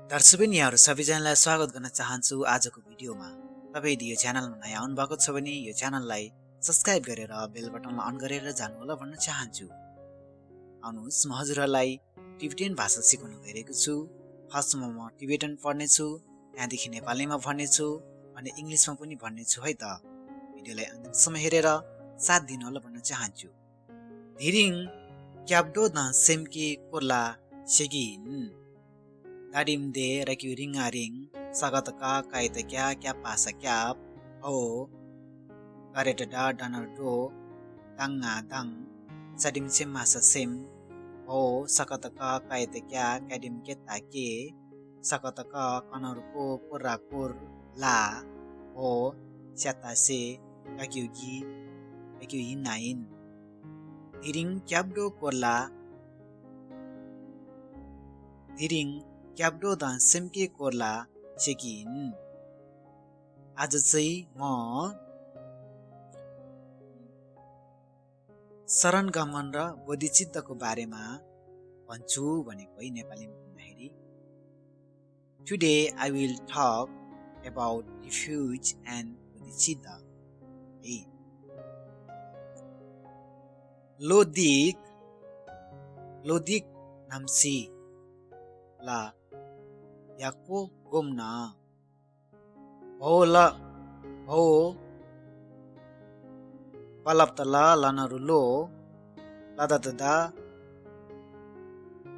दर्शकबिन यहाँहरू सबैजनालाई स्वागत गर्न चाहन्छु आजको भिडियोमा। तपाईँ यदि यो च्यानलमा नयाँ आउनुभएको छ भने यो च्यानललाई सब्स्क्राइब गरेर बेल बटनलाई अन गरेर जानुहोला भन्न चाहन्छु। आउनुहोस् म हजुरहरूलाई टिबेटन भाषा सिकाउन गइरहेको छु। फर्स्टमा म टिबेटन पढ्नेछु, त्यहाँदेखि नेपालीमा भन्नेछु अनि इङ्ग्लिसमा पनि भन्नेछु है त। भिडियोलाई अन्तिमसम्म हेरेर साथ दिनुहोला भन्न चाहन्छु। धिरिङ क्याब्डो द सेमके Korla सेगिन Dadim de raku ringa ring sagataka kaita kya pasa kyap o kareta da danar do danga dang sadim sim masa sim o sakataka kaita kya kadim keta ke sakataka kanarko purakur la o syata se kakyugi kakyu hinain diring kyabdo korla diring क्याब्डो द सेमके कोर्ला चेकिन। आज चाहिँ म शरण गमन र बोधिचित्तको बारेमा भन्छु भनेको है नेपालीमा भन्दाखेरि। Today I will talk about refuge and bodhichitta. लोदिक नाम्सी ला याको गोमना हो पलप्तला लानरुलो लादादा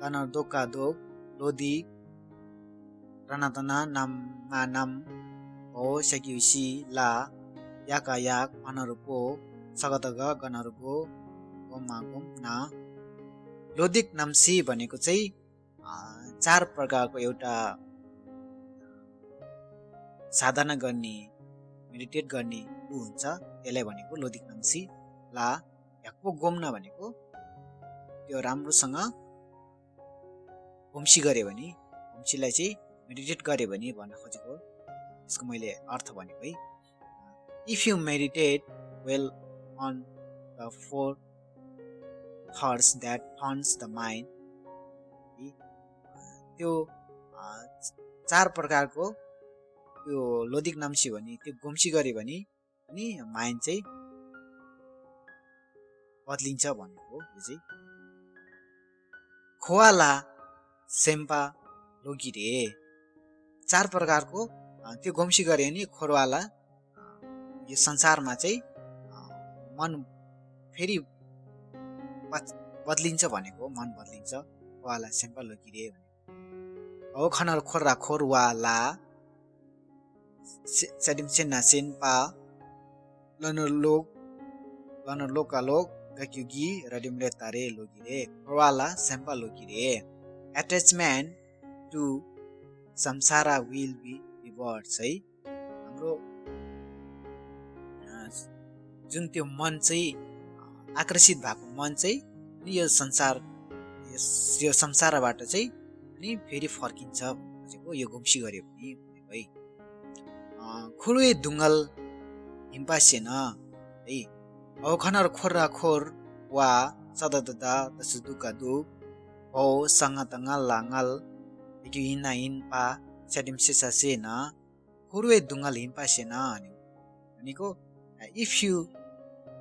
लानर दोका दोक लोदी रानातना नाम हो सकिउसी ला याका याक अनरुको सगतगा गनरुको गोमा गोमना। लोदिक नाम्सी भनेको चाहिँ 4 प्रकारको एउटा साधना गर्ने मेडिटेट गर्ने हुन्छ, त्यसलाई भनेको लोदिक नाम्सी ला याको गोमना भनेको त्यो राम्रोसँग होम्सी गरे भने होम्सीलाई चाहिँ मेडिटेट गरे भने भन्न खोजेको यसको मैले अर्थ भनेको है। If you meditate well on the 4 thoughts that turns the mind, त्यो 4 प्रकारको त्यो लोदिक नाम्सी भने त्यो गोम्सी गरे भने अनि माइन्ड चाहिँ बदलिन्छ भनेको यो चाहिँ। खोवाला सेम्पा लोगिरे 4 प्रकारको त्यो गोम्सी गरे भने खोरवाला यो संसारमा चाहिँ मन फेरि बदलिन्छ भनेको, मन बदलिन्छ। खोवाला सेम्पा लोगिरे ओ खनर खोर्रा खोरवाला सदिम सेना सेनपा लनर लोका लोक गक्युगी रडिम रेतारे लोगिरे खोरवाला सेम्पा लोगिरे। अट्याचमेन्ट टु संसारा विल बी रिवर्ड्स है। हाम्रो जुन त्यो मन चाहिँ आकर्षित भएको मन चाहिँ यो संसारबाट चाहिँ अनि फेरि फर्किन्छ भनेको यो गोम्सी गरे पनि भनेको है। खुरुए दुङ्गल हिम्पासेन है औ खनर खोर्रा खोर वा सदददा दसुदुका दु औ संगतंगल लांगल एकि हिना हिनपा सदिम सेसासेन खुरुए दुङ्गल हिम्पासेन भनेको इफ यु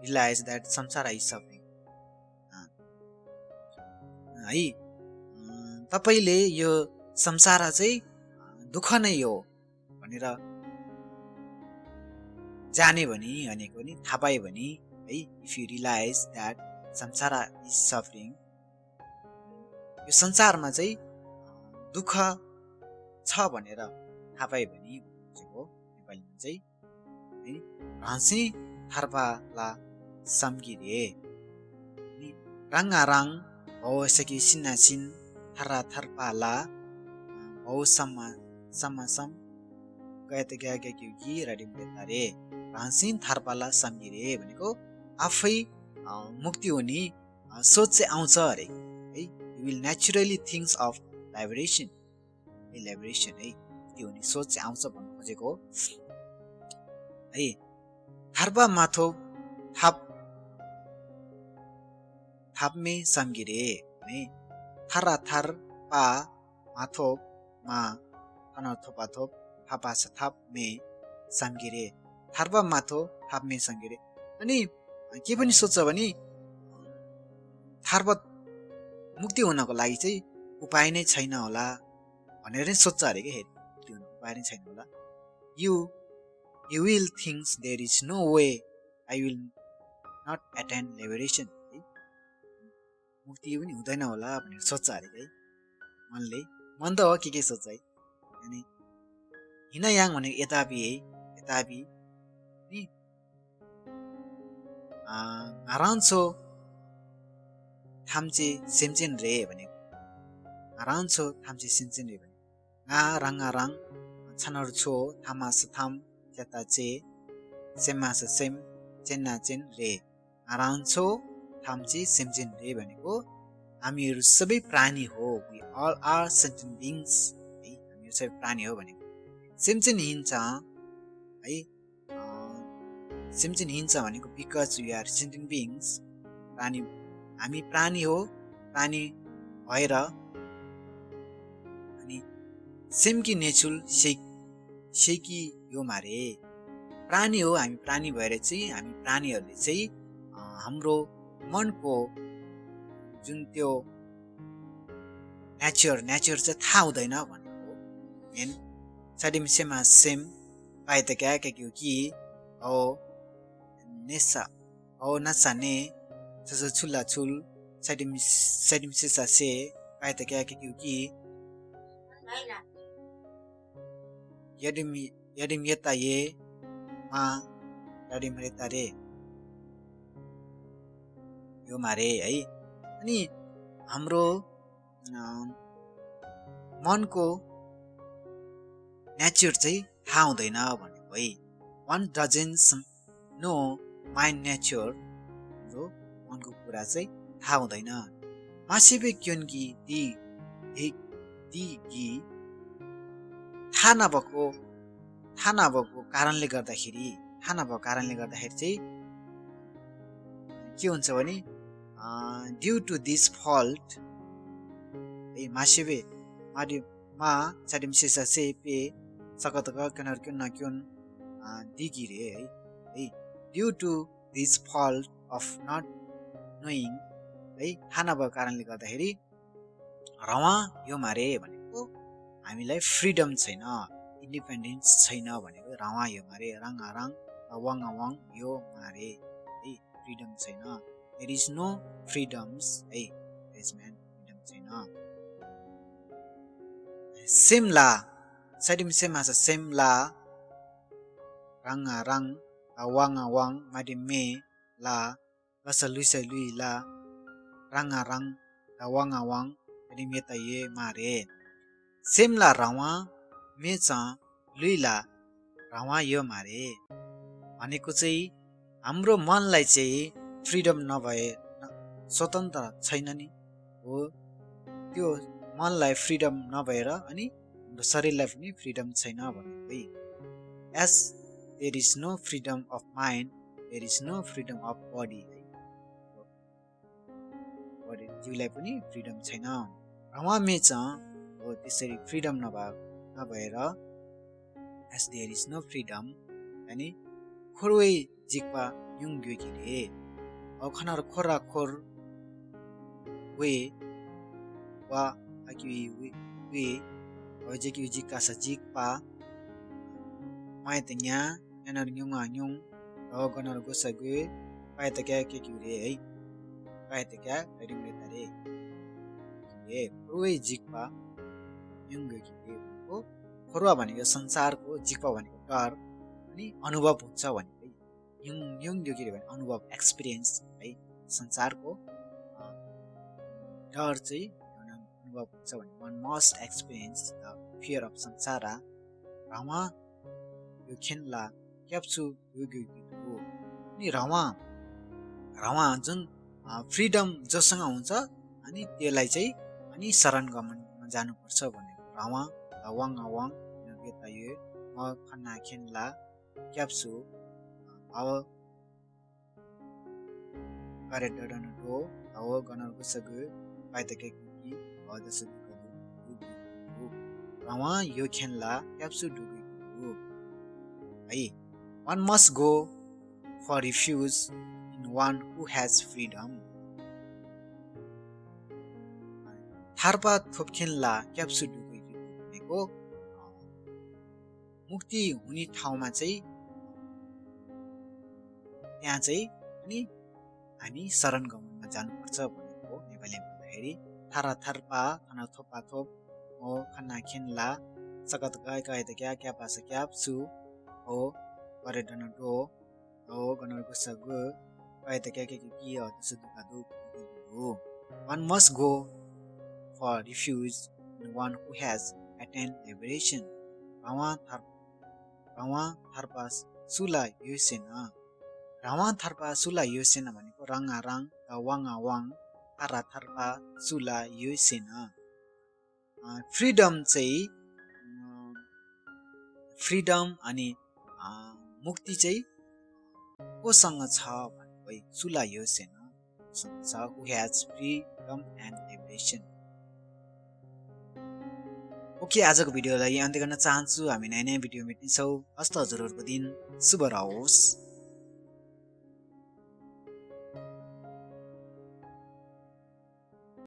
रियलाइज दैट संसार इज सफरिङ है, तपाईले यो संसार चाहिँ दुःख नै हो भनेर जाने भने भनेको नि थाहा पाए भने है, इफ यु रियलाइज दैट संसार इज सफरिङ, यो संसारमा चाहिँ दुःख छ भनेर थाहा पाए भने भनेको नेपालीमा चाहिँ हाँसी थार्पाला सम्गिरे रङ्गाराङ हो सकी सिन्नासिन थर्रा थर्पाला हो सम्म गएत गएकी रडिम बेतारे हाँसिन थार्पाला सम्गिरे भनेको आफै मुक्ति हुने सोच चाहिँ आउँछ अरे है। You will naturally thinks of liberation है, मुक्ति हुने सोच चाहिँ आउँछ भन्नु खोजेको है। थार्पा माथो थाप्मे सम्गिरे भने थर्रा थर पा माथो मा खना थोपाथोप फापा थाप मे सामगिरे थार्पा माथो थाप मे संगिरे अनि के पनि सोच्छ भने थार्पा मुक्ति हुनको लागि चाहिँ उपाय नै छैन होला भनेर नै सोच्छ अरे के मुक्ति हुनको उपाय नै छैन होला you will think there is no way I will not attain liberation मुक्ति पनि हुँदैन होला भनेर सोच्छ अरे है मनले मन त हो के सोच्छ है अनि हिनायाङ भनेको यतापि है यतापि नि आरान्सो थाम्चे सेमचेन रे भनेको आरान्सो थाम्चे सेमचेन रे भनेको गा राङ छनर छो थामास थाम च्याता चे सेमास सेम चेन्ना चेन रे आरान्सो थाम्चे सेमचेन रे भनेको हामीहरू सबै प्राणी हो we all are sentient beings है हामीहरू सबै प्राणी हो भनेको सेमचेन हिन्छ है सेमचेन हिन्छ भनेको because we are sentient beings प्राणी हामी प्राणी हो प्राणी भएर अनि सेमकी नेचुल सेकी यो मारे प्राणी हो हामी प्राणी भएर चाहिँ हामी प्राणीहरूले चाहिँ हाम्रो मनको जुन त्यो नेचर चाहिँ थाहा हुँदैन भनेको मेन साडिमसेमा सेम पाए त क्या के कि हो नेसा हो नसा ने सस छुल्ला छुल साडिमसेसा से पाए त क्या के कि यदिम यता ये मा यदिम रेता रे यो मारे है अनि हाम्रो मनको नेचर चाहिँ थाहा हुँदैन भनेको है one doesn't know mind nature हाम्रो मनको कुरा चाहिँ थाहा हुँदैन मासिबे क्योनकी दी थाहा नभएको कारणले गर्दाखेरि चाहिँ के हुन्छ भने ड्यू टु दिस फल्ट है मासिबे मा चाडिमसेसा से पे सकतक कनर क्युन क्युन दिगिरे है due to this fault of not knowing है थाहा नभएको कारणले गर्दाखेरि रवा यो मारे भनेको हामीलाई फ्रिडम छैन इन्डिपेन्डेन्स छैन भनेको रवा यो मारे राङ वाङ यो मारे है फ्रिडम छैन there is no freedoms है फ्रिडम छैन सेमला साइडिमसेमा छ सेमला राङ वाङ मादिमे ला बस लुइसै लुइ ला राङ वाङ मादिमेता ये मारे सेमला रावा मेच लुइला रावा यो मारे भनेको चाहिँ हाम्रो मनलाई चाहिँ फ्रिडम नभए स्वतन्त्र छैन नि हो त्यो मनलाई फ्रिडम नभएर अनि हाम्रो शरीरलाई पनि फ्रिडम छैन भनेको है as there is no freedom of mind there is no freedom of body है बडी जिउलाई पनि फ्रिडम छैन रवा मेच हो त्यसरी फ्रिडम नभएर as there is no freedom अनि खोरवे जिक्पा युङ ग्योगिरे खनार खोरा खोर वे वा आकि वे जेकी जिका सा जिकपा माय तन्या एनर न्युङा न्युङ गनर गोसगु पाए त क्या के रे है पाए त क्या रिमले तरे ए खोरवे जिकपा युङ ग्योगिरे को खोरवा भनेको संसारको जिकपा भनेको डर अनि अनुभव हुन्छ भनेको युङ ग्योगिरे भने अनुभव एक्सपिरियन्स है संसारको डर चाहिँ अनुभव हुन्छ भने one must experience the fear of samsara रवा यो खेनला क्याप्सु यो हो अनि रवा जुन फ्रिडम जोसँग हुन्छ अनि त्यसलाई चाहिँ अनि शरण गमनमा जानुपर्छ भनेको रवा वाङ यता यो म खन्ना खेनला क्याप्सु अब गरे डडन डो अब गनर गुसगु पाइतके कि अदस रवा यो खेनला क्याप्सु डुगु है one must go for refuge in one who has freedom थार्पा थोपखेनला क्याप्सु डुगु भनेको मुक्ति हुने ठाउँमा चाहिँ त्यहाँ चाहिँ अनि हामी शरण गमनमा जानुपर्छ भनेको नेपालीमा भन्दाखेरि थारा थार्पा खना थोपा थोप हो खना खेनला सकत गय गय त क्या पास क्याप्सु हो गरे डन डो हो गनर गुसग गय त क्या हो त्यसो दुखा दु one must go for refuge in one who has attained liberation rawa tharpa sula yusena rawa tharpa sula yusena भनेको रंगा रंग वाङा वाङ थारा थार्पा सुला यusena फ्रीडम चाहिँ फ्रीडम अनि मुक्ति चाहिँ कोसँग छ भनेको सुला यusena सँग छ who has freedom and liberation okay आजको भिडियोलाई अन्त्य गर्न चाहन्छु हामी नयाँ नयाँ भिडियो भेट्नेछौँ हस्त हजुरहरूको दिन शुभ रहोस्